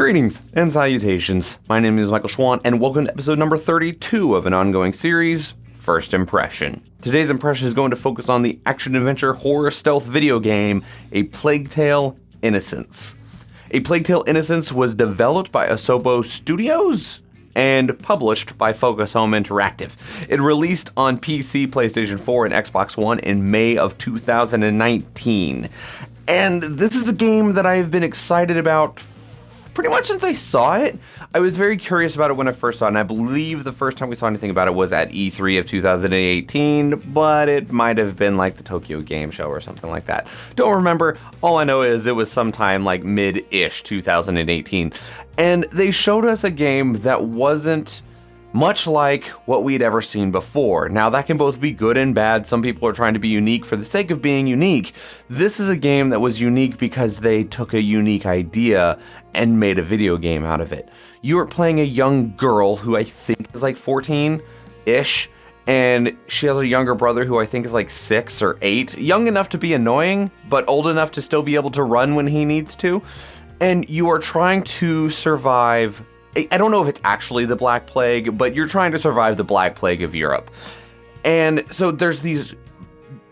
Greetings and salutations. My name is Michael Schwahn, and welcome to episode number 32 of an ongoing series, First Impression. Today's impression is going to focus on the action-adventure horror stealth video game, A Plague Tale: Innocence. A Plague Tale: Innocence was developed by Asobo Studios and published by Focus Home Interactive. It released on PC, PlayStation 4, and Xbox One in May of 2019. And this is a game that I've been excited about pretty much since I saw it. I was very curious about it when I first saw it, and I believe the first time we saw anything about it was at E3 of 2018, but it might have been like the Tokyo Game Show or something like that. Don't remember. All I know is it was sometime like mid-ish 2018, and they showed us a game that wasn't much like what we'd ever seen before. Now, that can both be good and bad. Some people are trying to be unique for the sake of being unique. This is a game that was unique because they took a unique idea and made a video game out of it. You are playing a young girl who I think is like 14-ish, and she has a younger brother who I think is like 6 or 8. Young enough to be annoying, but old enough to still be able to run when he needs to. And you are trying to survive. I don't know if it's actually the Black Plague, but you're trying to survive the Black Plague of Europe. And so there's these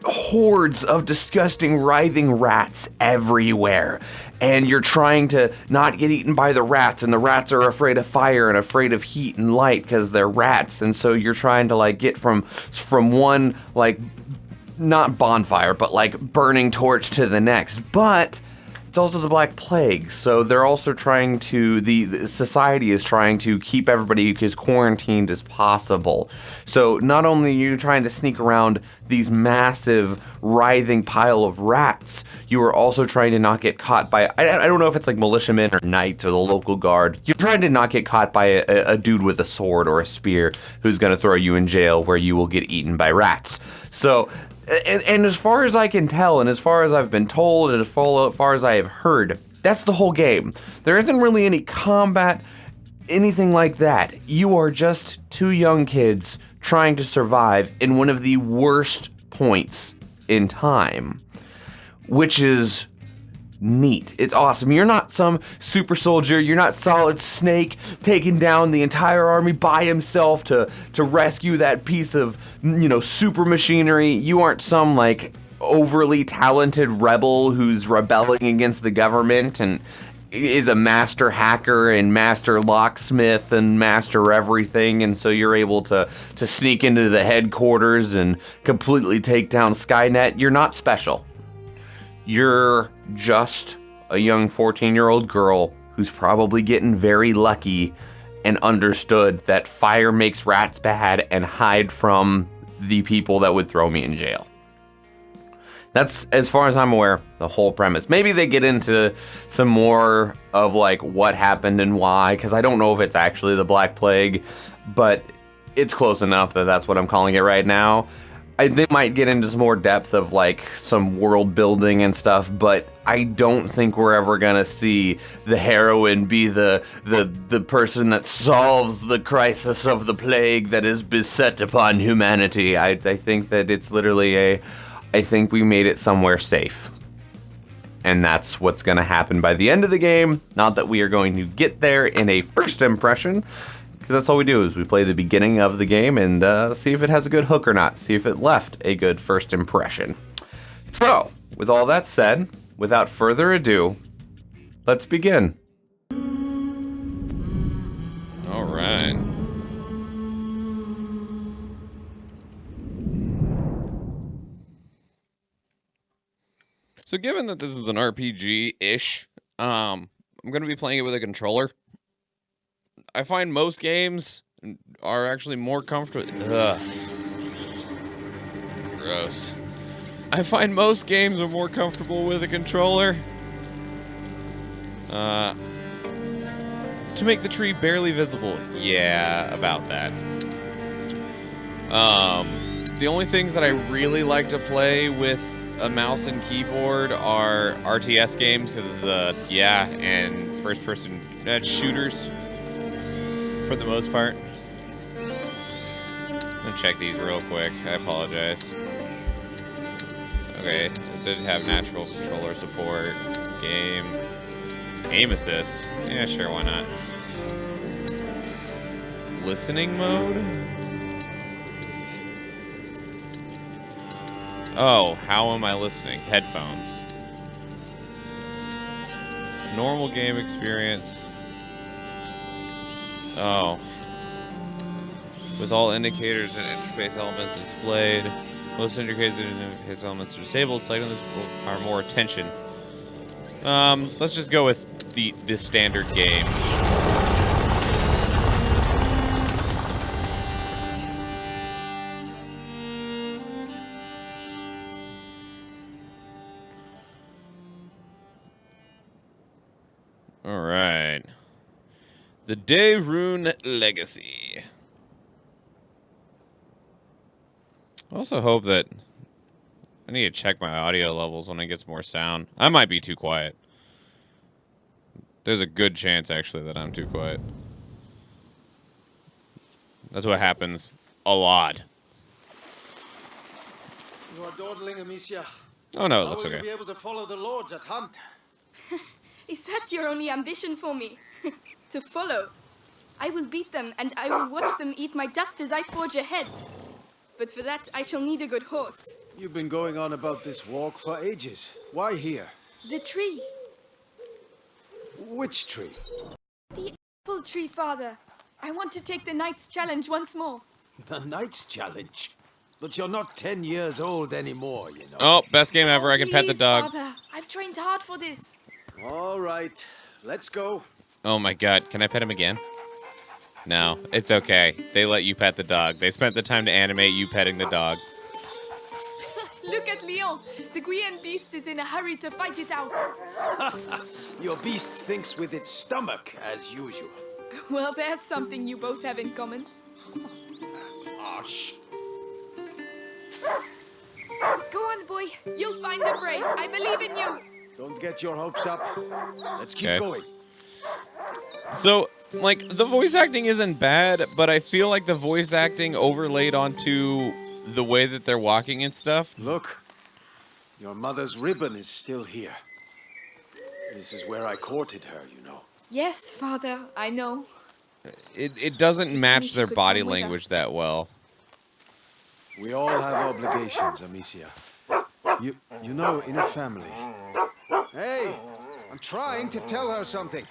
hordes of disgusting, writhing rats everywhere. And you're trying to not get eaten by the rats, and the rats are afraid of fire and afraid of heat and light because they're rats. And so you're trying to like get from one, like, not bonfire, but like burning torch to the next. But it's also the Black Plague, so they're also trying to, the society is trying to keep everybody as quarantined as possible. So not only are you trying to sneak around these massive, writhing pile of rats, you are also trying to not get caught by, I don't know if it's like militiamen or knights or the local guard. You're trying to not get caught by a dude with a sword or a spear who's going to throw you in jail where you will get eaten by rats. So, and as far as I can tell, and as far as I've been told, and as far as I have heard, that's the whole game. There isn't really any combat, anything like that. You are just two young kids trying to survive in one of the worst points in time, which is neat. It's awesome. You're not some super soldier. You're not Solid Snake taking down the entire army by himself to rescue that piece of, super machinery. You aren't some like overly talented rebel who's rebelling against the government and is a master hacker and master locksmith and master everything, and so you're able to sneak into the headquarters and completely take down Skynet. You're not special. You're just a young 14-year-old girl who's probably getting very lucky and understood that fire makes rats bad and hide from the people that would throw me in jail. That's, as far as I'm aware, the whole premise. Maybe they get into some more of like what happened and why, because I don't know if it's actually the Black Plague, but it's close enough that that's what I'm calling it right now. They might get into some more depth of like some world building and stuff, but I don't think we're ever gonna see the heroine be the person that solves the crisis of the plague that is beset upon humanity. I think that it's literally I think we made it somewhere safe. And that's what's gonna happen by the end of the game. Not that we are going to get there in a first impression, because that's all we do is we play the beginning of the game and see if it has a good hook or not. See if it left a good first impression. So, with all that said, without further ado, let's begin. All right. So given that this is an RPG-ish, I'm going to be playing it with a controller. I find most games are actually more comfortable. Gross. I find most games are more comfortable with a controller. To make the tree barely visible. Yeah, about that. The only things that I really like to play with a mouse and keyboard are RTS games, because, and first-person shooters. For the most part. I'm gonna check these real quick. I apologize. Okay, it did have natural controller support. Game. Aim assist? Yeah, sure, why not? Listening mode? Oh, how am I listening? Headphones. Normal game experience. Oh. With all indicators and interface elements displayed. Most indicators and interface elements are disabled. Select this will require more attention. Let's just go with the standard game. All right. The Daerun Legacy. I also hope that I need to check my audio levels when it gets more sound. I might be too quiet. There's a good chance, actually, that I'm too quiet. That's what happens a lot. You are dawdling, Amicia. Oh, no, How that's will okay. you be able to follow the lords at hunt? Is that your only ambition for me? To follow? I will beat them, and I will watch them eat my dust as I forge ahead. But for that, I shall need a good horse. You've been going on about this walk for ages. Why here? The tree. Which tree? The apple tree, father. I want to take the knight's challenge once more. The Knight's Challenge. But you're not 10 years old anymore, you know. Oh, best game ever. I can pet the Please, dog. Father, I've trained hard for this. All right, let's go. Oh, my God. Can I pet him again? No, it's okay. They let you pet the dog. They spent the time to animate you petting the dog. Look at Leon. The Guian beast is in a hurry to fight it out. Your beast thinks with its stomach, as usual. Well, there's something you both have in common. Gosh. Go on, boy. You'll find the prey. I believe in you. Don't get your hopes up. Let's keep Okay. going. So, like, the voice acting isn't bad, but I feel like the voice acting overlaid onto the way that they're walking and stuff. Look, your mother's ribbon is still here. This is where I courted her, you know. Yes, father, I know. It doesn't match she their could body come with language us. that well. We all have obligations, Amicia. You know, in a family. Hey, I'm trying to tell her something.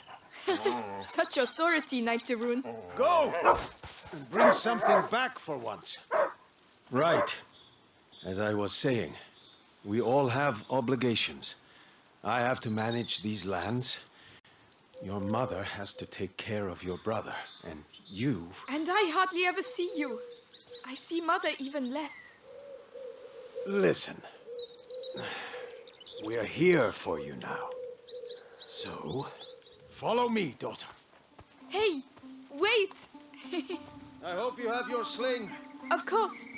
Such authority, Knight Daerun. Go! And bring something back for once. Right. As I was saying, we all have obligations. I have to manage these lands. Your mother has to take care of your brother. And you... And I hardly ever see you. I see mother even less. Listen. We're here for you now. So, follow me, daughter. Hey, wait! I hope you have your sling. Of course.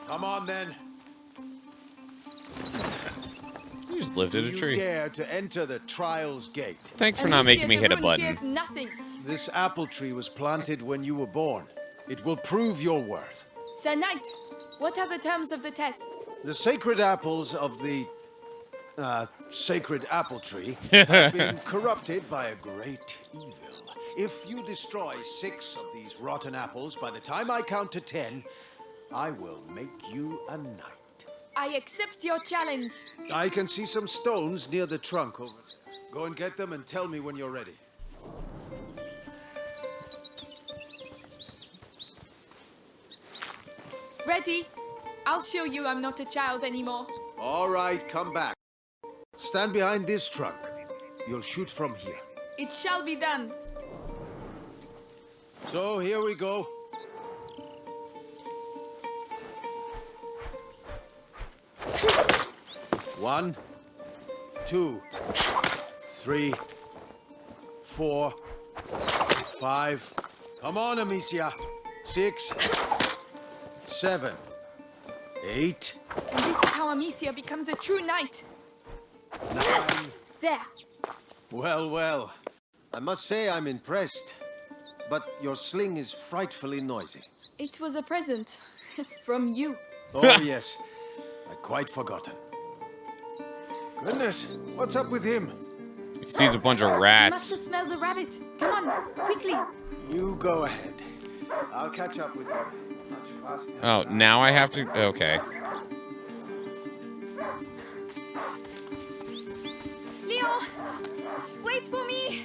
Come on, then. You just lifted a You tree. dare to enter the Trials Gate. Thanks for not making me hit a Daerun button. fears nothing. This apple tree was planted when you were born. It will prove your worth. Sir Knight, what are the terms of the test? The sacred apples of the sacred apple tree have been corrupted by a great evil. If you destroy 6 of these rotten apples by the time I count to 10, I will make you a knight. I accept your challenge. I can see some stones near the trunk over there. Go and get them and tell me when you're ready. Ready? I'll show you I'm not a child anymore. All right, come back. Stand behind this trunk. You'll shoot from here. It shall be done. So, here we go. One, 2, 3, 4, 5. Come on, Amicia. 6, 7, 8, And this is how Amicia becomes a true knight. 9. There. Well, well. I must say I'm impressed. But your sling is frightfully noisy. It was a present. From you. Oh, yes. I'd quite forgotten. Goodness, what's up with him? He sees a bunch of He must rats. have smelled the rabbit. Come on, quickly. You go ahead. I'll catch up with you. Much faster. Oh, now I have to... Okay. Leon, wait for me.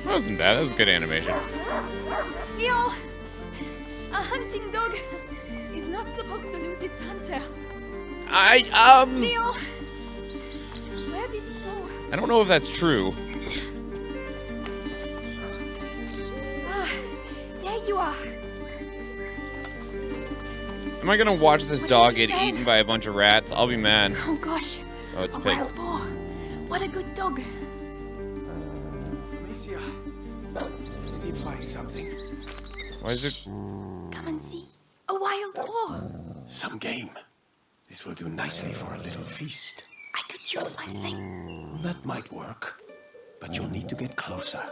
That wasn't bad. That was good animation. Leon, a hunting dog is not supposed to lose its hunter. Leon, where did he go? I don't know if that's true. Ah, there you are. Am I gonna watch this What dog did get he say? eaten by a bunch of rats? I'll be mad. Oh gosh, Oh, it's a a pig. wild boar. What a good dog. Amicia, did he find something? Why is it... Come and see. A wild boar. Some game. This will do nicely for a little feast. I could use my sling. That might work, but you'll need to get closer.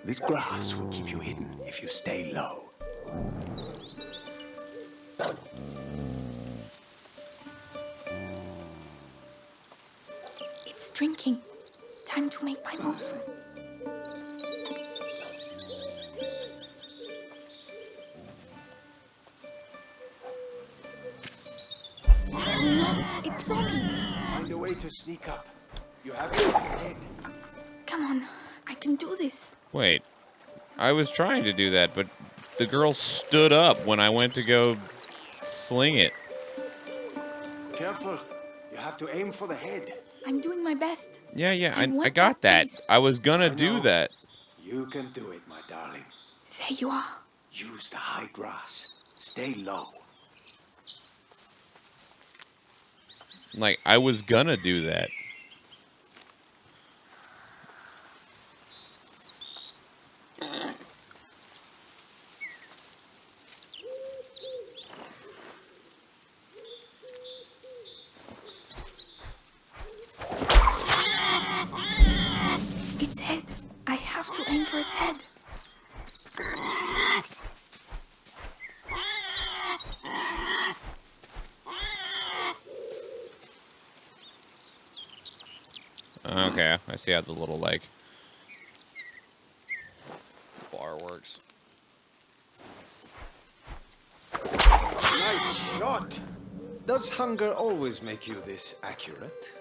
This grass will keep you hidden if you stay low. It's drinking. Time to make my move. Oh no, it saw me. Find a way to sneak up. You have to head. Come on, I can do this. Wait. I was trying to do that, but the girl stood up when I went to go sling it. Careful. You have to aim for the head. I'm doing my best. Yeah, I I want got that that. piece. I was gonna I do know. that. You can do it, my darling. There you are. Use the high grass. Stay low. Like, I was gonna do that. Its head. I have to aim for its head. Okay, I see how the little, like, bar works. Nice shot. Does hunger always make you this accurate?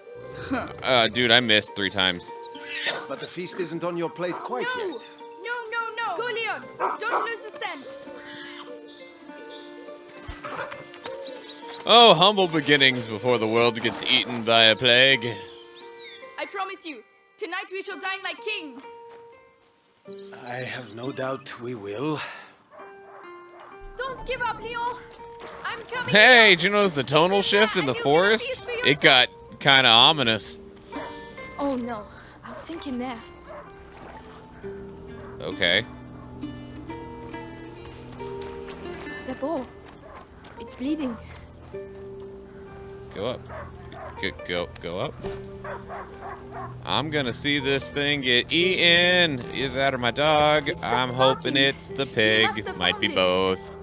Dude, I missed 3 times. But the feast isn't on your plate quite yet. No. Go, Leon. Don't lose the scent. Oh, humble beginnings before the world gets eaten by a plague. I promise you, tonight we shall dine like kings. I have no doubt we will. Don't give up, Leon. I'm coming. Hey, did you notice the tonal shift in And the you'll get a forest? piece for It got kind of ominous. Oh no, I'll sink in there. Okay. The boar. It's bleeding. Go up. Go up. I'm gonna see this thing get eaten. Either that or my dog. It's I'm not hoping barking. it's the He pig. must have Might found be it. both.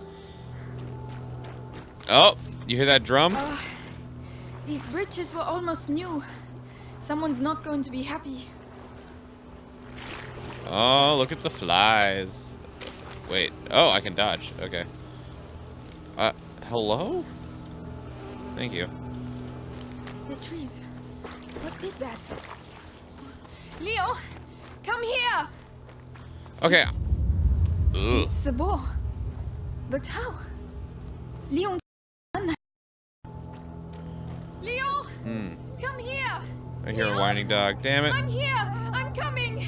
Oh, you hear that drum? These bridges were almost new. Someone's not going to be happy. Oh, look at the flies. Wait. Oh, I can dodge. Okay. Hello? Thank you. The trees. What did that? Leo, come here. Okay. Ugh. It's the boar. But how? Leon. Leo, come here. I hear a whining dog. Damn it. I'm here. I'm coming.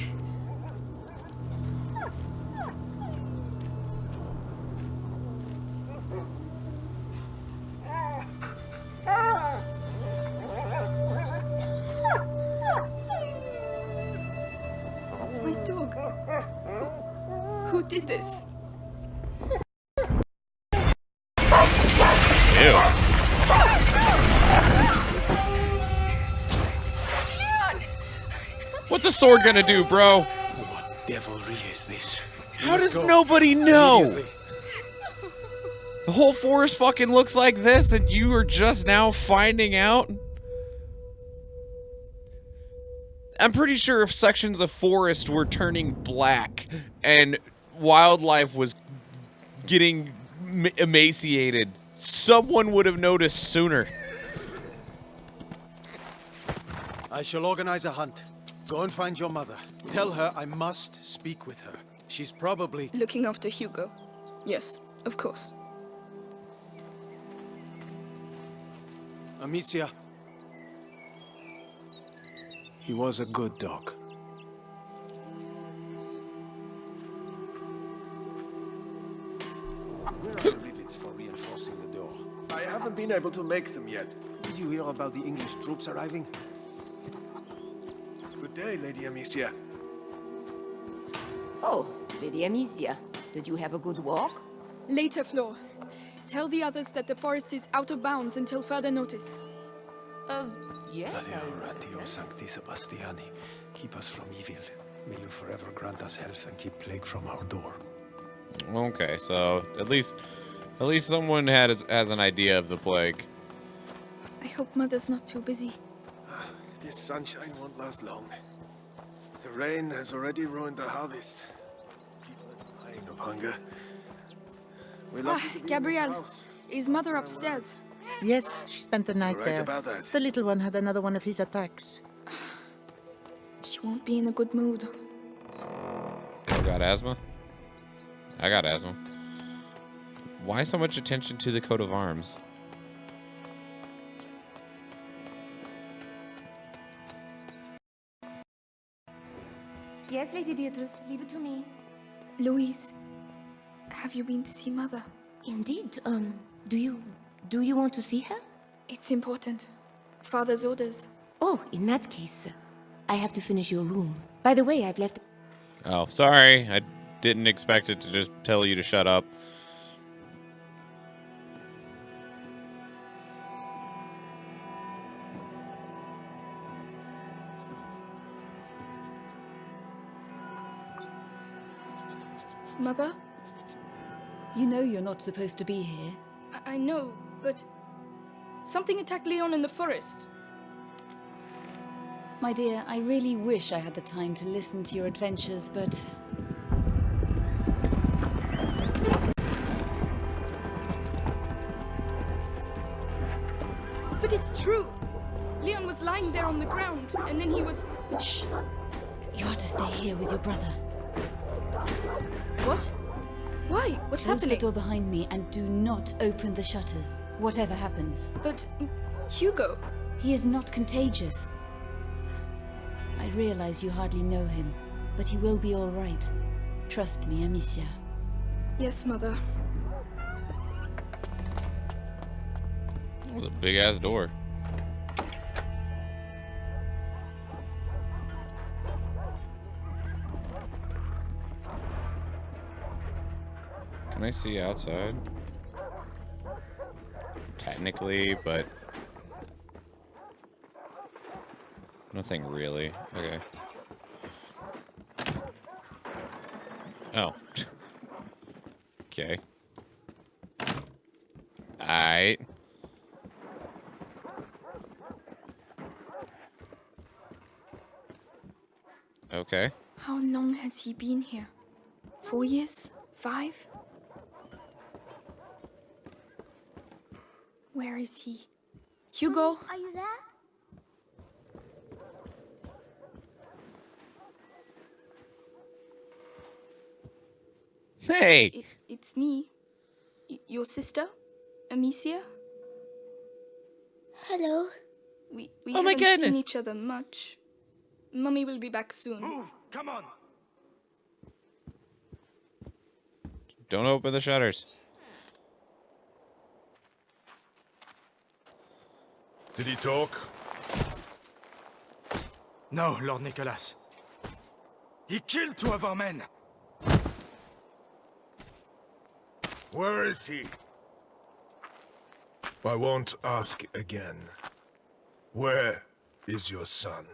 My dog. Who did this? Ew. Leon! What's a sword gonna do, bro? What devilry is this? How does nobody know? Immediately. The whole forest fucking looks like this, and you are just now finding out? I'm pretty sure if sections of forest were turning black and wildlife was getting emaciated, someone would have noticed sooner. I shall organize a hunt. Go and find your mother. Tell her I must speak with her. She's probably... Looking after Hugo. Yes, of course. Amicia. He was a good dog. Where are the rivets for reinforcing the door? I haven't been able to make them yet. Did you hear about the English troops arriving? Good day, Lady Amicia. Oh, Lady Amicia, did you have a good walk? Later, Flor. Tell the others that the forest is out of bounds until further notice. Yes, Ratio Sancti Sebastiani, keep us from evil. May you forever grant us health and keep plague from our door. Okay, so at least someone has an idea of the plague. I hope Mother's not too busy. This sunshine won't last long. The rain has already ruined the harvest. People are dying of hunger. We're lucky to be in Gabrielle, this house. is Mother upstairs? Yes, she spent the night Right there. about that. The little one had another one of his attacks. She won't be in a good mood. You got asthma? I got asthma. Why so much attention to the coat of arms? Yes, Lady Beatrice, leave it to me. Louise, have you been to see Mother? Indeed, do you want to see her? It's important. Father's orders. Oh, in that case, I have to finish your room. By the way, I've left... Oh, sorry. I didn't expect it to just tell you to shut up. Mother? You know you're not supposed to be here. I know, but something attacked Leon in the forest. My dear, I really wish I had the time to listen to your adventures, but... But it's true. Leon was lying there on the ground, and then he was... Shh! You are to stay here with your brother. What? Why? What's Close happening? the door behind me and do not open the shutters, whatever happens. But... Hugo... He is not contagious. I realize you hardly know him, but he will be all right. Trust me, Amicia. Yes, Mother. That was a big-ass door. Can I see outside? Technically, but... nothing really. Okay. Oh. Okay. Aight. Okay. How long has he been here? 4 years? 5? Where is he? Hugo? Are you there? Hey! It's me. Your sister? Amicia? Hello. We Oh my haven't goodness. seen each other much. Mummy will be back soon. Don't open the shutters. Did he talk? No, Lord Nicholas. He killed 2 of our men. Where is he? I won't ask again. Where is your son?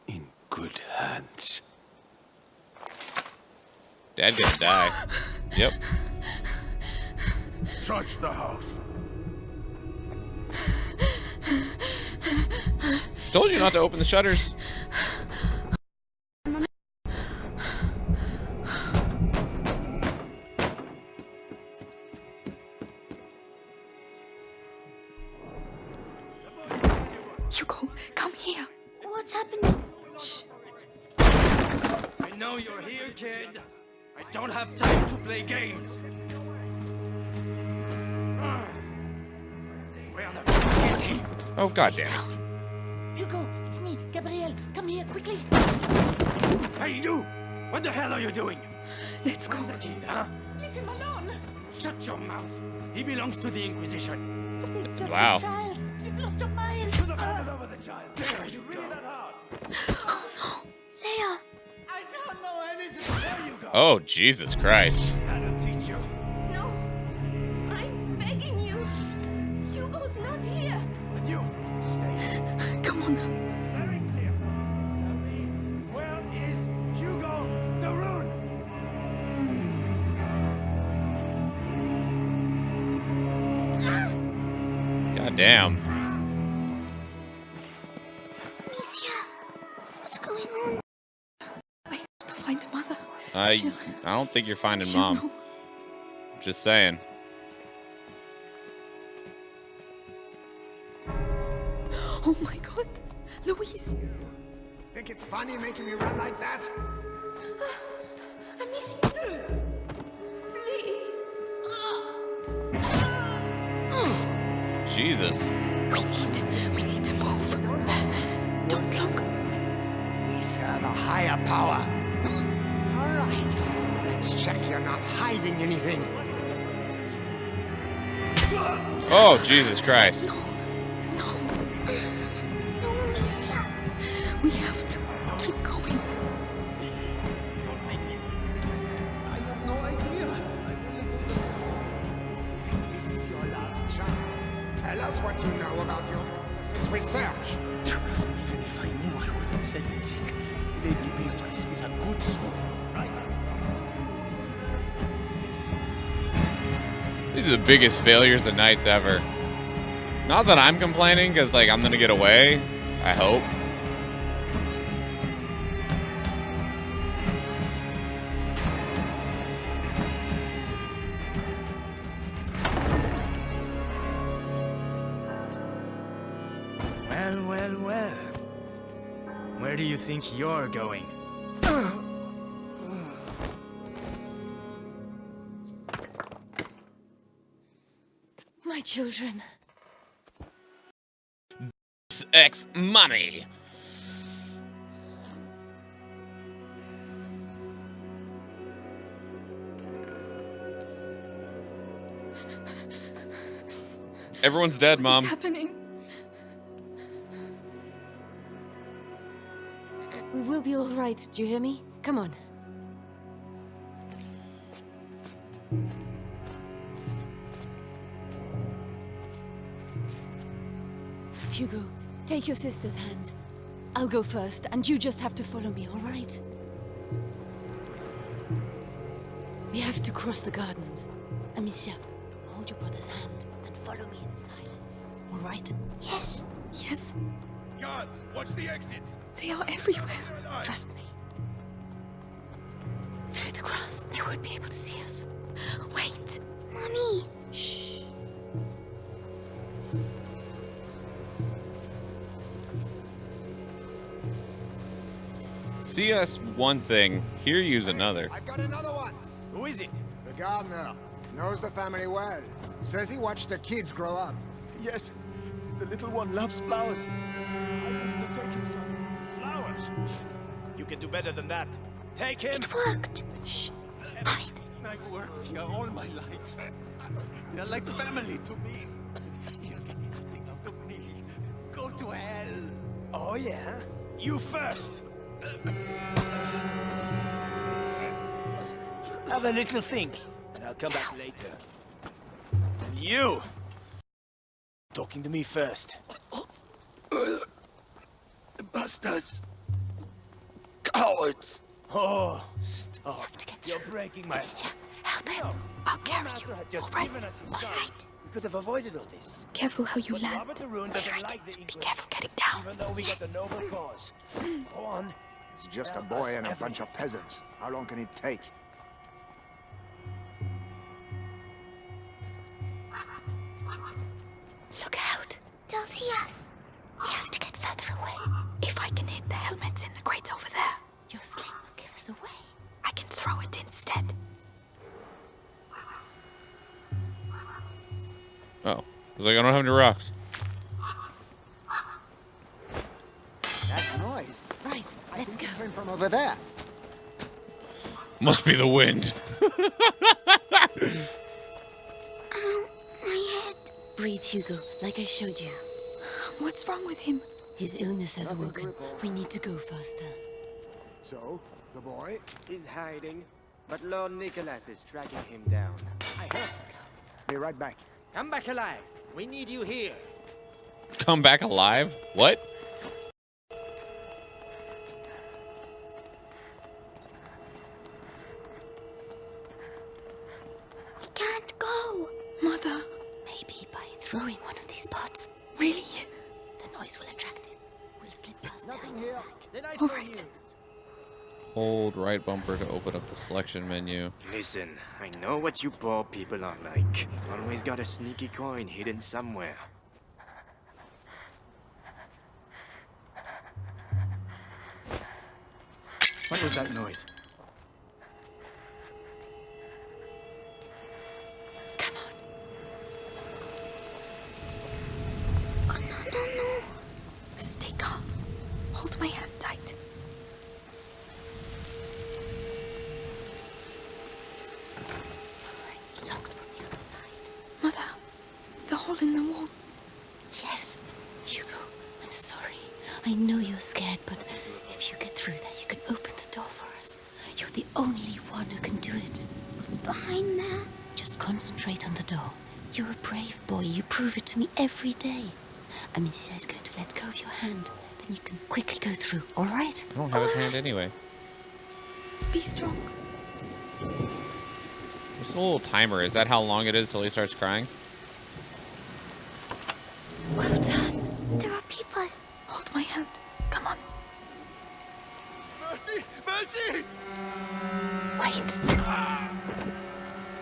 In good hands. Dad gonna die. Yep. touch the house. Told you not to open the shutters. Hugo, come here. What's happening? Shh. I know you're here, kid. I don't have time to play games. Where the fuck is he? Oh, goddamn. Hugo, it's me, Gabrielle. Come here, quickly. Hey, you! What the hell are you doing? Let's go. Where's the kid, huh? Leave him alone. Shut your mouth. He belongs to the Inquisition. Wow. Child, you've lost your mind. Should have handed over the child. There you go. That hard. Leia! I don't know anything. There you go. Oh, Jesus Christ. That'll teach you. No! I'm begging you! Hugo's not here! And you, stay. Come on. Very clear. Tell me, where is Hugo the Rune? God damn. Amicia! What's going on? I have to find Mother. I don't think you're finding Mom. know. Just saying. Oh my God. Louise. Think it's funny making me run like that? Amicia! Please! Jesus. We need to move. Don't look. We serve a higher power. All right. Let's check you're not hiding anything. Oh, Jesus Christ. No, Amicia! We have to keep going. I have no idea. I only do this is your last chance. Tell us what you know about your brother's research. Even if I knew, I wouldn't say anything. Lady Beatrice is a good soul, right? These are the biggest failures of nights ever. Not that I'm complaining, because, like, I'm gonna get away. I hope. Well, well, well. Where do you think you're going? My children. Ex-mommy. Everyone's dead, What is Mom. happening? We will be all right. Do you hear me? Come on. Hugo, take your sister's hand. I'll go first, and you just have to follow me, all right? We have to cross the gardens. Amicia, hold your brother's hand and follow me in silence, all right? Yes. Yes, Guards, watch the exits. they are everywhere. Trust me. Through the grass, they won't be able to see us. Wait. Mommy! Shh. See us one thing, hear you's another. I've got another one. Who is it? The gardener knows the family well. Says he watched the kids grow up. Yes, the little one loves flowers. I used to take him some. Flowers. You can do better than that. Take him. It worked! Shh. Hide. I've worked here all my life. They're like family to me. You'll get nothing out of me. Go to hell. Oh, yeah? You first. Have a little think, and I'll come back later. And you! Talking to me first. Bastards. Cowards. Oh, stop. To get You're through. breaking my... Amicia, help him. I'll I'll carry you. Just All right. given us his All son. right. We could have avoided all this. Careful how you But land. Robert de Rune All doesn't right. like the Be Inquisition, careful getting down. even though we got Yes. the noble cause. Go on. It's just a Tell boy us and a bunch everything. of peasants. How long can it take? Look out. They'll see us. You have to get further away. If I can hit the helmets in the crates over there, your sling will give us away. I can throw it instead. Oh. I was like, I don't have any rocks. That noise. Right, let's go. Came from over there. Must be the wind. My head. Breathe, Hugo, like I showed you. What's wrong with him? His illness has Nothing to awoken. report. We need to go faster. So, the boy? He's hiding, but Lord Nicholas is tracking him down. I heard. Be right back. Come back alive. We need you here. Come back alive? What? We can't go. Mother. Maybe by throwing one of these pots. Really? The noise will attract him. We'll slip past behind his back. All right. Hold right bumper to open up the selection menu. Listen, I know what you poor people are like. Always got a sneaky coin hidden somewhere. What was that noise? Come on. Oh, no. Stay calm. Hold my hand tight. It's locked from the other side. Mother, the hole in the wall. Yes, Hugo, I'm sorry. I know you're scared, but if you get through there, you can open the door for us. You're the only one who can do it. What's behind there? Just concentrate on the door. You're a brave boy. You prove it to me every day. Amicia is going to let go of your hand. Then you can quickly go through, all right? I don't have his hand anyway. Be strong. What's the little timer? Is that how long it is till he starts crying? Well done. There are people. Hold my hand. Come on. Mercy! Mercy! Wait.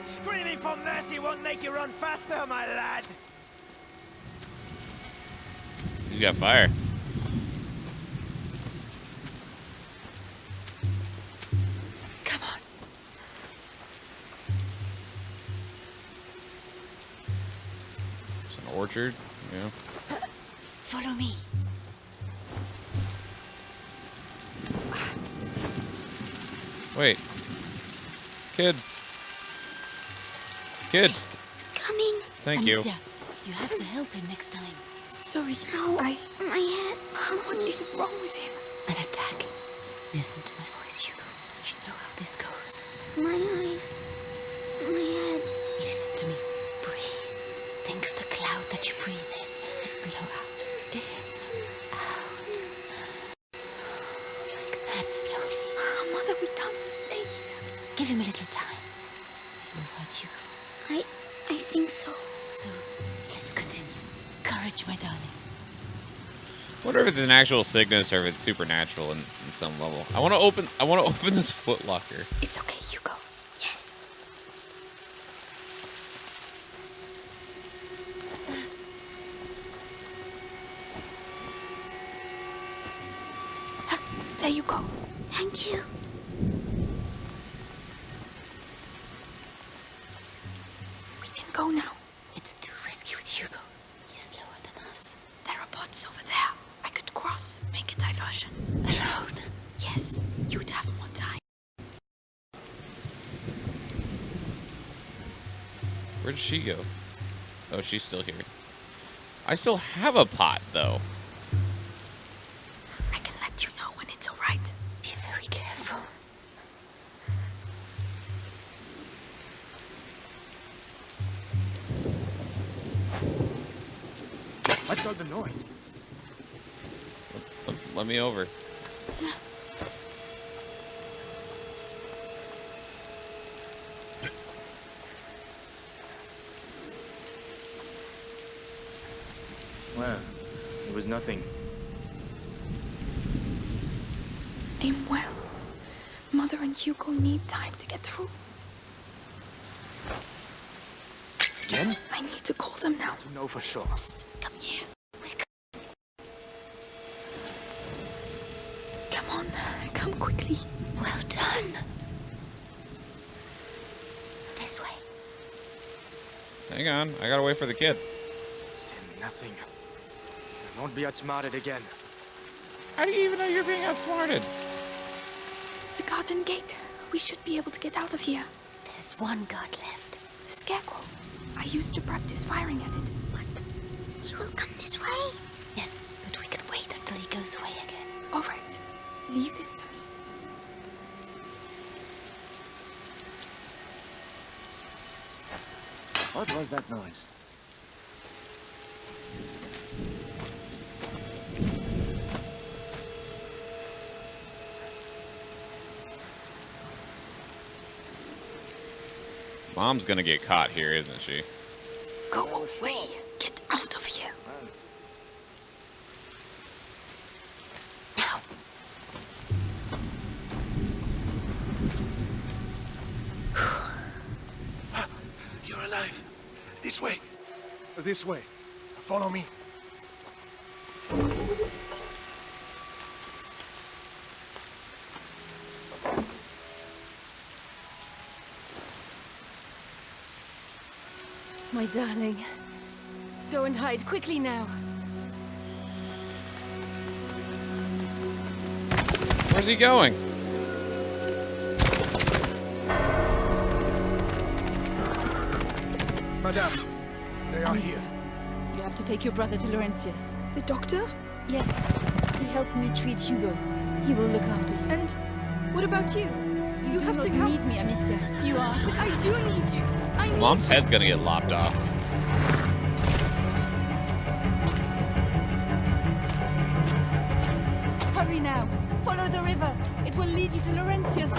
Screaming for mercy won't make you run faster, my lad. He's got fire. Come on. It's an orchard. Yeah. Follow me. Wait. Kid. Kid. Coming. Thank you. Amicia, you have to help him next time. Sorry, No, my head. What is wrong with him? An attack. Listen to my voice, Hugo. You know how this goes. My eyes. My head. Listen to me. Breathe. Think of the cloud that you breathe in and blow out. In, out. Like that slowly. Mother, we can't stay here. Give him a little time. You're right, Hugo. I think so. So, let's continue. Courage, my darling. I wonder if it's an actual sickness or if it's supernatural in some level. I want to open this foot locker. It's okay, Hugo. Yes. There you go. Thank you. We can go now. It's too risky with Hugo. He's slower than us. There are pots over there. I could cross, make a diversion. Alone? Yes, you'd have more time. Where'd she go? Oh, she's still here. I still have a pot, though. I can let you know when it's all right. Be very careful. What's all the noise? Let me over. Well, it was nothing. I'm well. Mother and Hugo need time to get through. Again? I need to call them now. To know for sure. Psst, come here. Come on, come quickly. Well done. This way. Hang on, I gotta wait for the kid. Still nothing. I won't be outsmarted again. How do you even know you're being outsmarted? The garden gate. We should be able to get out of here. There's one guard left. The scarecrow. I used to practice firing at it. What? He will come this way? Yes, but we can wait until he goes away again. All right. Leave this to me. What was that noise? Mom's gonna get caught here, isn't she? Go away. Get out of here. Now. You're alive. This way. This way. Follow me. My darling. Go and hide quickly now. Where's he going? Madame, they are Amicia, here. you have to take your brother to Laurentius. The doctor? Yes. He helped me treat Hugo. He will look after you. And what about you? You do have not to come. need me, Amicia. You are. But I do need you. I need Mom's head's gonna get lopped off. Hurry now. Follow the river. It will lead you to Laurentius.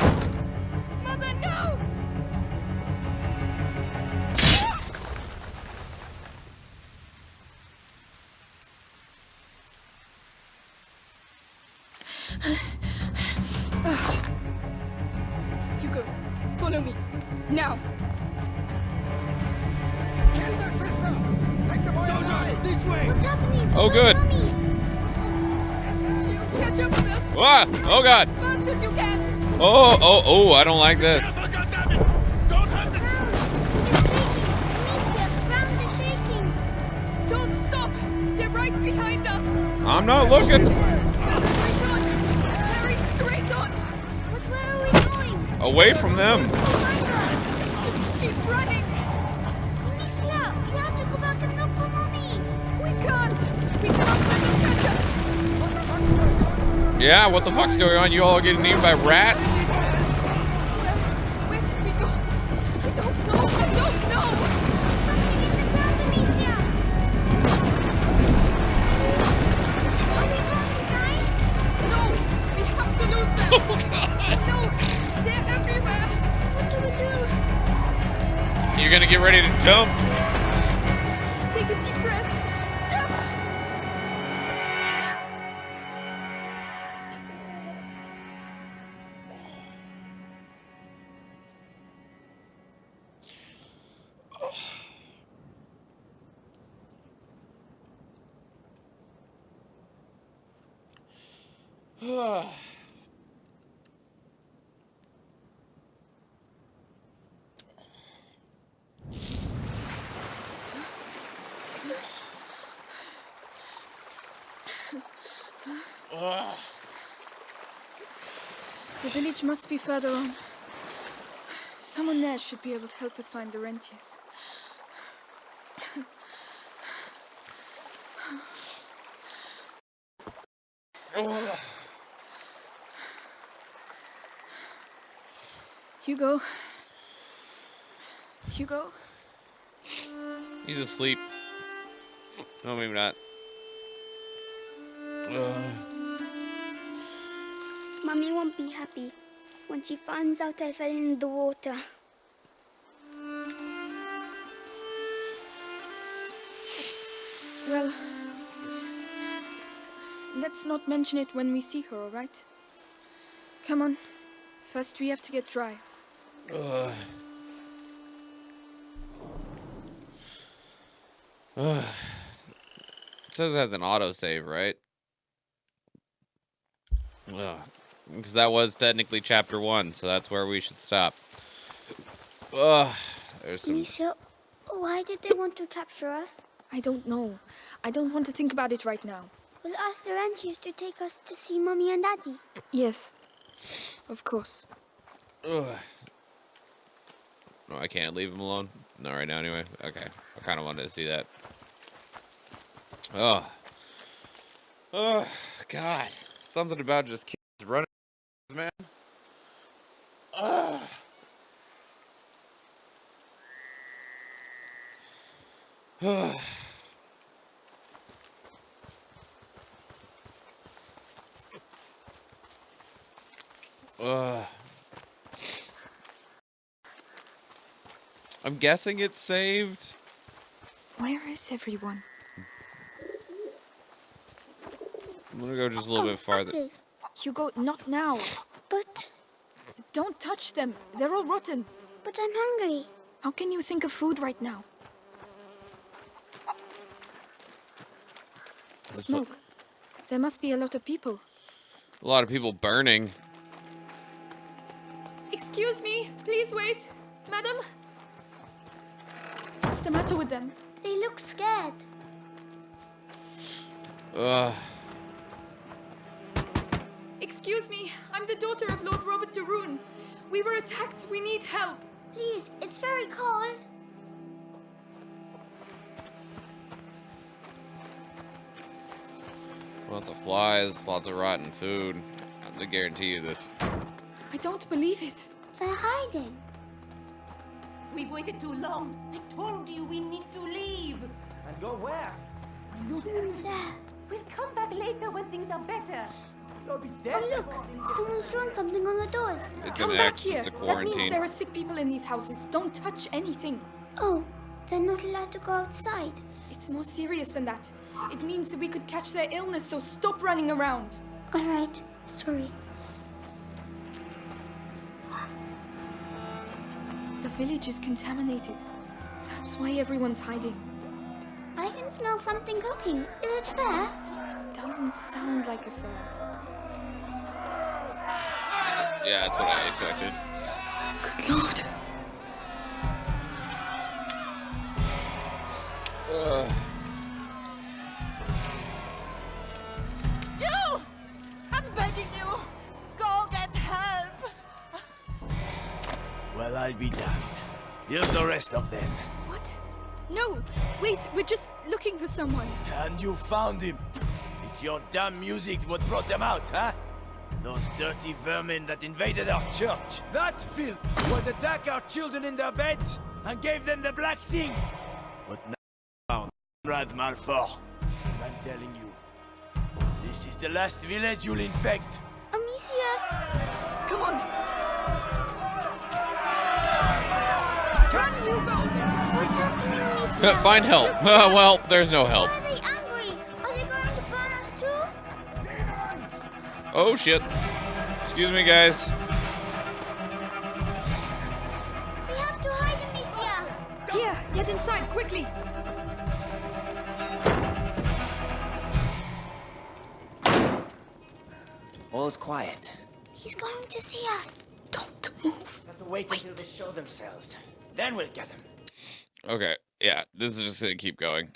Mother, no! Hugo, follow me. Now. Kill the sister! Take the boy alive! This way! What's happening? Oh, good. Mommy? She'll catch up with us. Ah! Oh god! As fast as you can. Oh, I don't like this. Don't hurt the Ground is shaking. Don't stop. They're right behind us. I'm not looking. Straight on. Very straight on. But where are we going? Away from them. Just keep running. Alicia, we have to go back and look for Mommy. We can't. We can't let them catch us. Yeah, what the fuck's going on? You all are getting eaten by rats? Where should we go? I don't know. I don't know. Something in the ground, Alicia. Are we going to die? No, we have to lose them. No, they're everywhere. What do we do? You're gonna get ready to jump. Take a deep breath. Jump. The village must be further on. Someone there should be able to help us find Laurentius. Hugo? Hugo? He's asleep. No, maybe not. Mommy won't be happy when she finds out I fell in the water. Well, let's not mention it when we see her, alright? Come on. First we have to get dry. It says it has an autosave, right? Because that was technically chapter 1, so that's where we should stop. There's some... Amicia, why did they want to capture us? I don't know. I don't want to think about it right now. We'll ask the Rentiers to take us to see Mommy and Daddy. Yes. Of course. No, I can't leave him alone. Not right now, anyway. Okay. I kind of wanted to see that. Oh, God. Something about just kids running, man. I'm guessing it's saved. Where is everyone? I'm gonna go just a little bit farther. Apples. Hugo, not now. But... Don't touch them. They're all rotten. But I'm hungry. How can you think of food right now? Smoke. There must be a lot of people. A lot of people burning. Excuse me. Please wait. Madam? What's the matter with them? They look scared. Excuse me. I'm the daughter of Lord Robert de Rune. We were attacked. We need help. Please, it's very cold. Lots of flies, lots of rotten food. I guarantee you this. I don't believe it. They're hiding. We waited too long. I told you we need to leave. And go where? Someone's there. We'll come back later when things are better. You'll be dead. Oh, look. Someone's drawn something on the doors. It's Come an back X, here. it's a That quarantine. means there are sick people in these houses. Don't touch anything. Oh, they're not allowed to go outside. It's more serious than that. It means that we could catch their illness, so stop running around. All right. Sorry. The village is contaminated. That's why everyone's hiding. I can smell something cooking. Is it fair? It doesn't sound like a fair. Yeah, that's what I expected. Good Lord. You! I'm begging you! Go get help! Well, I'll be damned. Here's the rest of them. What? No! Wait, we're just looking for someone. And you found him. It's your damn music what brought them out, huh? Those dirty vermin that invaded our church. That filth would attack our children in their beds and gave them the black thing. But now found Conrad Malfour. And I'm telling you, this is the last village you'll infect. Amicia! Come on! Run, Hugo! What's happening, Amicia? Find help. Well, there's no help. Why are they angry? Are they going to burn us too? Demons! Oh, shit. Excuse me, guys. We have to hide, Amicia! Here, get inside, quickly! All's quiet. He's going to see us. Don't move. Have to wait until they show themselves. Then we'll get them. Okay, yeah, this is just gonna keep going.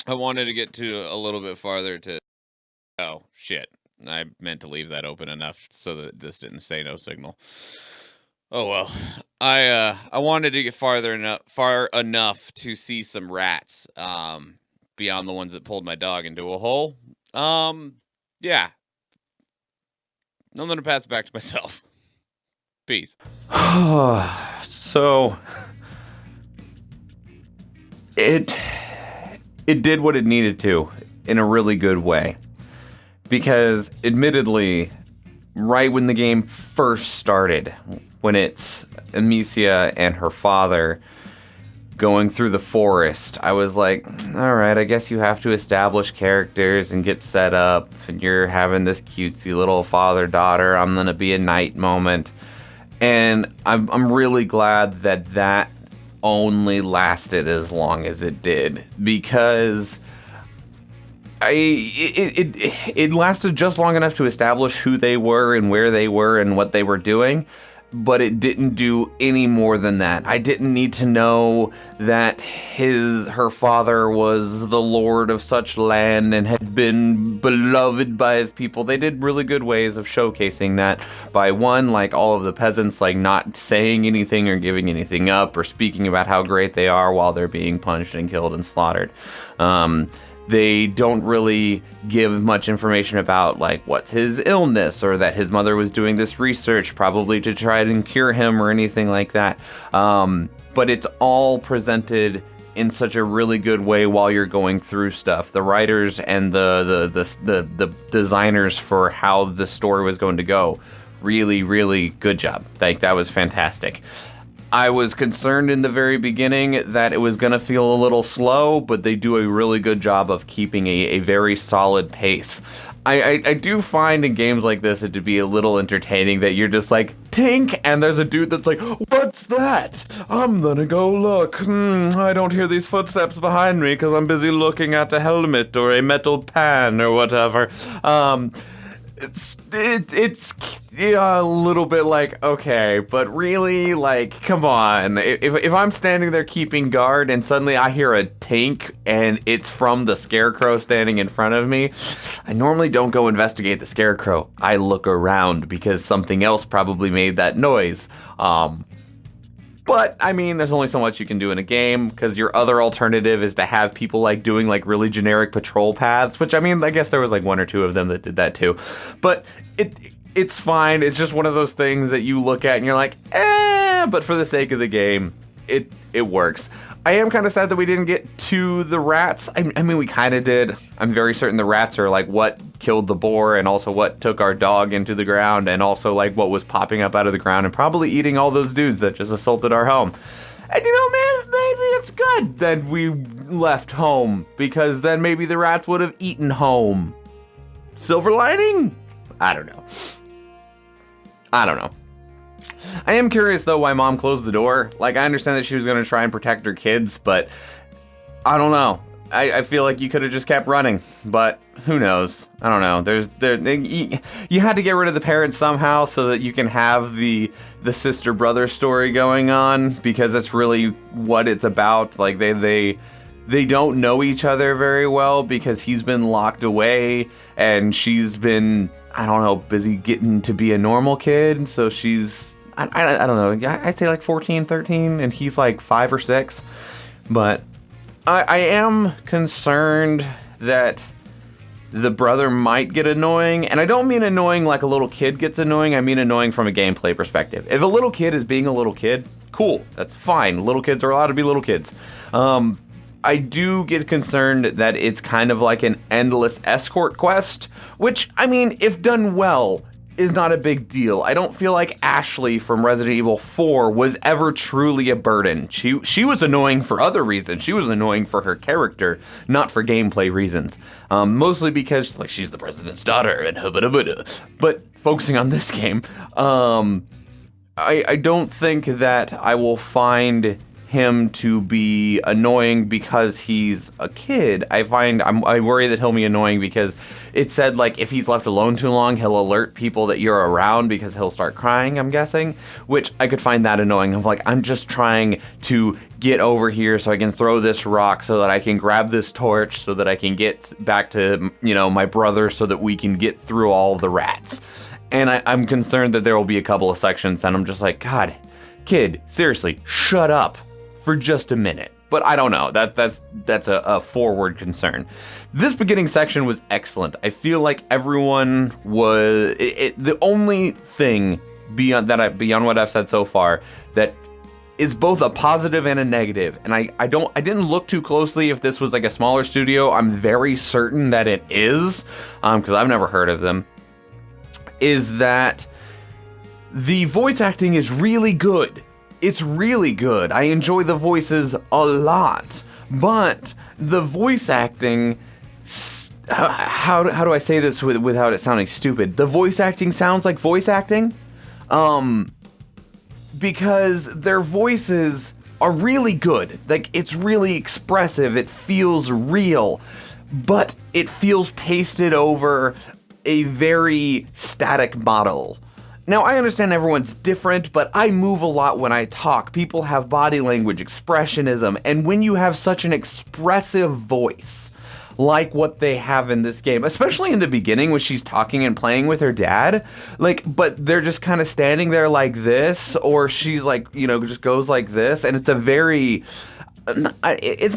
I wanted to get to a little bit farther to... Oh, shit. I meant to leave that open enough so that this didn't say no signal. Oh, well. I wanted to get far enough to see some rats, beyond the ones that pulled my dog into a hole. Yeah. I'm gonna pass it back to myself. Peace. So it did what it needed to in a really good way. Because admittedly, right when the game first started, when it's Amicia and her father going through the forest, I was like, all right, I guess you have to establish characters and get set up, and you're having this cutesy little father-daughter, I'm gonna be a knight moment. And I'm really glad that only lasted as long as it did, because it lasted just long enough to establish who they were and where they were and what they were doing, but it didn't do any more than that. I didn't need to know that her father was the lord of such land and had been beloved by his people. They did really good ways of showcasing that by, one, like all of the peasants like not saying anything or giving anything up or speaking about how great they are while they're being punched and killed and slaughtered. They don't really give much information about, like, what's his illness or that his mother was doing this research probably to try and cure him or anything like that. But it's all presented in such a really good way while you're going through stuff. The writers and the designers for how the story was going to go, really, really good job. Like, that was fantastic. I was concerned in the very beginning that it was going to feel a little slow, but they do a really good job of keeping a very solid pace. I do find in games like this it to be a little entertaining that you're just like, tink, and there's a dude that's like, what's that? I'm gonna go look. I don't hear these footsteps behind me because I'm busy looking at a helmet or a metal pan or whatever. It's a little bit like, okay, but really, like, come on. If I'm standing there keeping guard and suddenly I hear a tink and it's from the scarecrow standing in front of me, I normally don't go investigate the scarecrow. I look around because something else probably made that noise. But, I mean, there's only so much you can do in a game, because your other alternative is to have people, like, doing, like, really generic patrol paths, which, I mean, I guess there was, like, one or two of them that did that, too. But it's fine. It's just one of those things that you look at and you're like, but for the sake of the game, it works. I am kind of sad that we didn't get to the rats. I mean, we kind of did. I'm very certain the rats are, like, what killed the boar and also what took our dog into the ground and also, like, what was popping up out of the ground and probably eating all those dudes that just assaulted our home. And, you know, man, maybe it's good that we left home, because then maybe the rats would have eaten home. Silver lining? I don't know. I am curious, though, why Mom closed the door. Like, I understand that she was going to try and protect her kids, but I don't know. I feel like you could have just kept running, but who knows? I don't know. You had to get rid of the parents somehow so that you can have the sister-brother story going on, because that's really what it's about. Like, they don't know each other very well because he's been locked away and she's been, I don't know, busy getting to be a normal kid. So she's, I don't know, I'd say like 14, 13, and he's like 5 or 6. But I am concerned that the brother might get annoying. And I don't mean annoying like a little kid gets annoying. I mean annoying from a gameplay perspective. If a little kid is being a little kid, cool, that's fine. Little kids are allowed to be little kids. I do get concerned that it's kind of like an endless escort quest, which, I mean, if done well, is not a big deal. I don't feel like Ashley from Resident Evil 4 was ever truly a burden. She was annoying for other reasons. She was annoying for her character, not for gameplay reasons. Mostly because, like, she's the president's daughter and hubba-dubba-da. But focusing on this game, I don't think that I will find him to be annoying because he's a kid. I worry that he'll be annoying because it said, like, if he's left alone too long, he'll alert people that you're around because he'll start crying, I'm guessing, which I could find that annoying. I'm like, I'm just trying to get over here so I can throw this rock so that I can grab this torch so that I can get back to, you know, my brother so that we can get through all the rats. And I'm concerned that there will be a couple of sections and I'm just like, God, kid, seriously, shut up for just a minute. But I don't know. That's a forward concern. This beginning section was excellent. I feel like everyone was the only thing beyond what I've said so far that is both a positive and a negative. And I didn't look too closely if this was like a smaller studio. I'm very certain that it is, because I've never heard of them. Is that the voice acting is really good. It's really good. I enjoy the voices a lot, but the voice acting, how do I say this without it sounding stupid? The voice acting sounds like voice acting, because their voices are really good. Like, it's really expressive, it feels real, but it feels pasted over a very static model. Now, I understand everyone's different, but I move a lot when I talk. People have body language, expressionism, and when you have such an expressive voice, like what they have in this game, especially in the beginning when she's talking and playing with her dad, but they're just kind of standing there like this, or she's just goes like this, and it's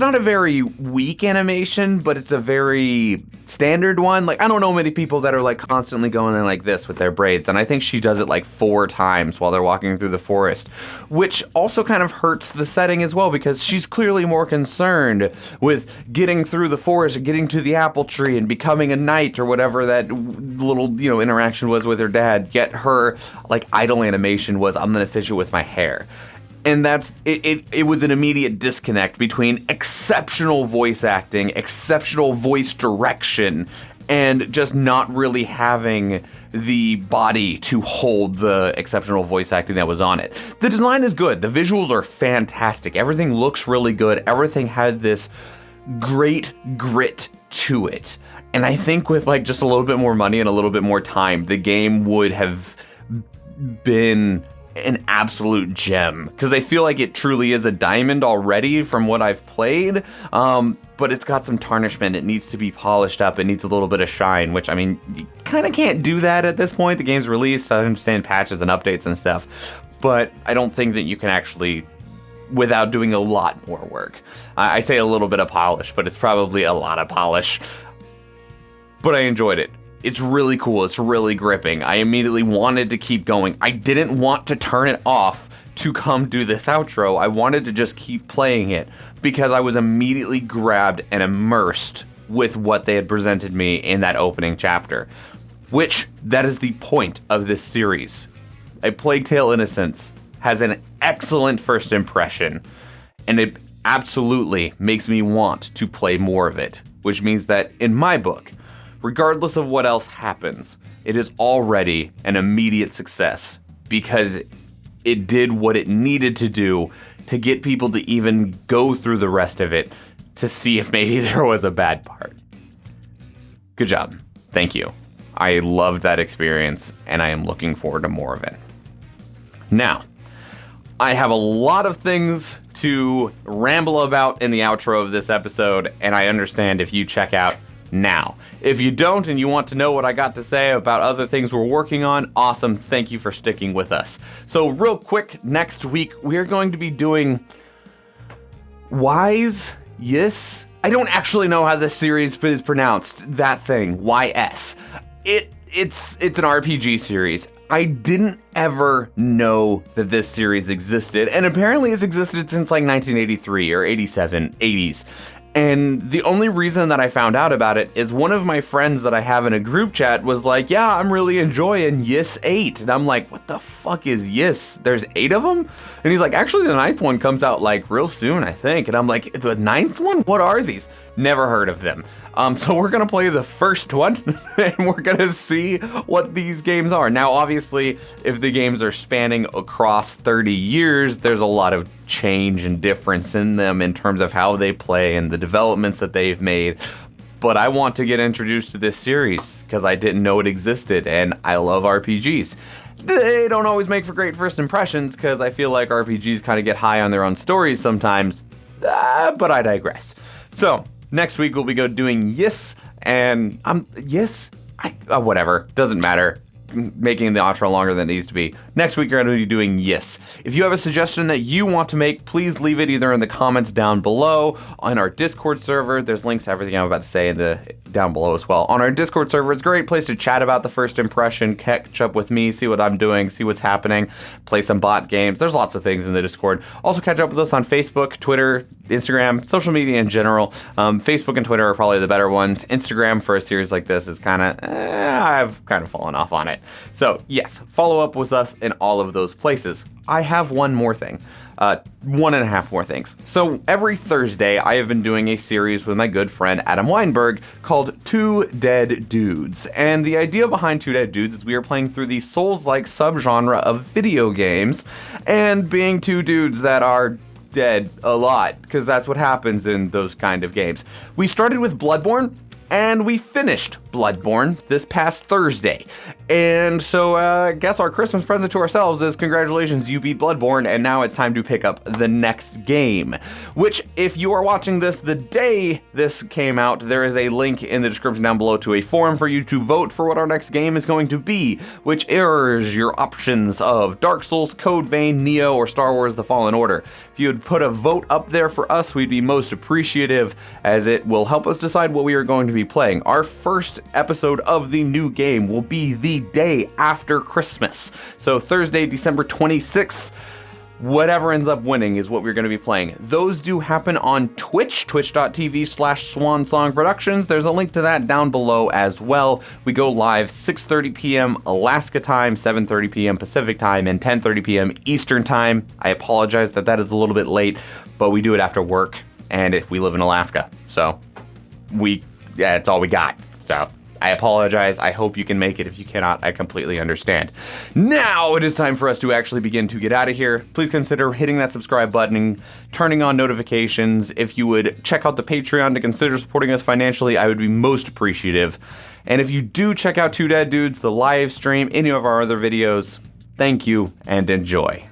not a very weak animation, but it's a very standard one. I don't know many people that are constantly going in like this with their braids, and I think she does it 4 times while they're walking through the forest, which also kind of hurts the setting as well, because she's clearly more concerned with getting through the forest and getting to the apple tree and becoming a knight or whatever that little, interaction was with her dad, yet her idle animation was, I'm gonna fish it with my hair. And that's it was an immediate disconnect between exceptional voice acting, exceptional voice direction, and just not really having the body to hold the exceptional voice acting that was on it. The design is good. The visuals are fantastic. Everything looks really good. Everything had this great grit to it. And I think with just a little bit more money and a little bit more time, the game would have been an absolute gem, because I feel like it truly is a diamond already from what I've played, but it's got some tarnishment. It needs to be polished up. It needs a little bit of shine, which, you kind of can't do that at this point. The game's released. I understand patches and updates and stuff, but I don't think that you can actually, without doing a lot more work. I say a little bit of polish, but it's probably a lot of polish. But I enjoyed it. It's really cool. It's really gripping. I immediately wanted to keep going. I didn't want to turn it off to come do this outro. I wanted to just keep playing it because I was immediately grabbed and immersed with what they had presented me in that opening chapter, which that is the point of this series. A Plague Tale: Innocence has an excellent first impression, and it absolutely makes me want to play more of it, which means that in my book, regardless of what else happens, it is already an immediate success because it did what it needed to do to get people to even go through the rest of it to see if maybe there was a bad part. Good job. Thank you. I loved that experience, and I am looking forward to more of it. Now, I have a lot of things to ramble about in the outro of this episode, and I understand if you check out now. If you don't and you want to know what I got to say about other things we're working on, awesome, thank you for sticking with us. So real quick, next week we are going to be doing Wise Yes. I don't actually know how this series is pronounced. That thing, YS. It's an RPG series. I didn't ever know that this series existed, and apparently it's existed since 1983 or 87, 80s. And the only reason that I found out about it is one of my friends that I have in a group chat was like, yeah, I'm really enjoying Yes 8. And I'm like, what the fuck is Yes? There's 8 of them? And he's like, actually the 9th one comes out real soon, I think. And I'm like, the 9th one? What are these? Never heard of them. So we're going to play the first one, and we're going to see what these games are. Now, obviously, if the games are spanning across 30 years, there's a lot of change and difference in them in terms of how they play and the developments that they've made. But I want to get introduced to this series because I didn't know it existed, and I love RPGs. They don't always make for great first impressions because I feel like RPGs kind of get high on their own stories sometimes, but I digress. So, next week we'll be doing Yes, and whatever, doesn't matter. Making the outro longer than it needs to be. Next week, you're going to be doing Yes. If you have a suggestion that you want to make, please leave it either in the comments down below, on our Discord server. There's links to everything I'm about to say down below as well. On our Discord server, it's a great place to chat about the first impression, catch up with me, see what I'm doing, see what's happening, play some bot games. There's lots of things in the Discord. Also, catch up with us on Facebook, Twitter, Instagram, social media in general. Facebook and Twitter are probably the better ones. Instagram for a series like this is I've kind of fallen off on it. it. So yes, follow up with us in all of those places. I have one more thing. 1.5 more things. So every Thursday, I have been doing a series with my good friend Adam Weinberg called Two Dead Dudes. And the idea behind Two Dead Dudes is we are playing through the Souls-like subgenre of video games and being two dudes that are dead a lot, because that's what happens in those kind of games. We started with Bloodborne, and we finished Bloodborne this past Thursday. And so I guess our Christmas present to ourselves is congratulations, you beat Bloodborne, and now it's time to pick up the next game. Which, if you are watching this the day this came out, there is a link in the description down below to a forum for you to vote for what our next game is going to be, which is your options of Dark Souls, Code Vein, Neo, or Star Wars The Fallen Order. If you would put a vote up there for us, we'd be most appreciative, as it will help us decide what we are going to be playing. Our first episode of the new game will be the day after Christmas. So Thursday, December 26th, whatever ends up winning is what we're going to be playing. Those do happen on Twitch, twitch.tv/Schwahn Productions. There's a link to that down below as well. We go live 6:30 p.m. Alaska time, 7:30 p.m. Pacific time, and 10:30 p.m. Eastern time. I apologize that is a little bit late, but we do it after work, and we live in Alaska, so it's all we got. So I apologize. I hope you can make it. If you cannot, I completely understand. Now it is time for us to actually begin to get out of here. Please consider hitting that subscribe button and turning on notifications. If you would check out the Patreon to consider supporting us financially, I would be most appreciative. And if you do check out Two Dead Dudes, the live stream, any of our other videos, thank you and enjoy.